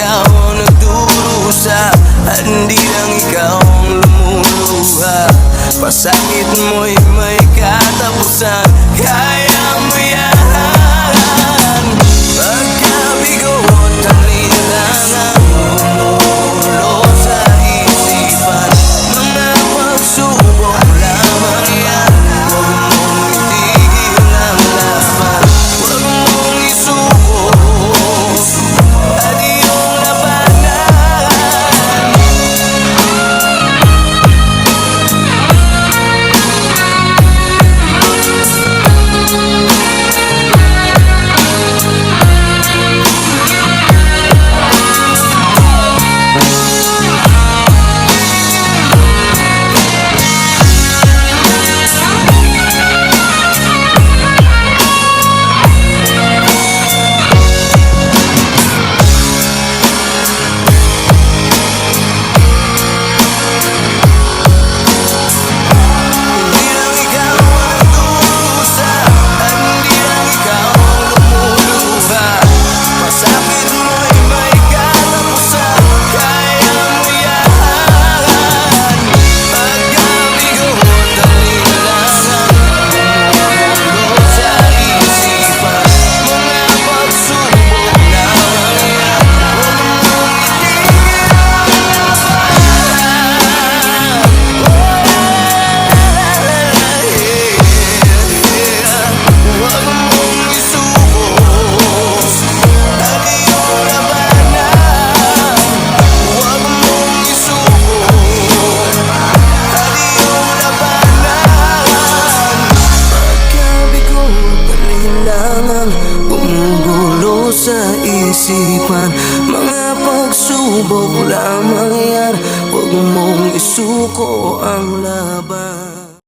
ikaw ang nagdurusa at hindi lang ikaw ang lumuluha. Pasakit mo'y may katapusan, kaya mo yan. Pagkabigo at alilangan, bumulo sa isipan. Mga pagsubok lamang yan, huwag mong itigil ang laban. Huwag mong isuko at iyong labanan. Sa isipan, mga pagsubok lamang yan, huwag mong isuko ang laban.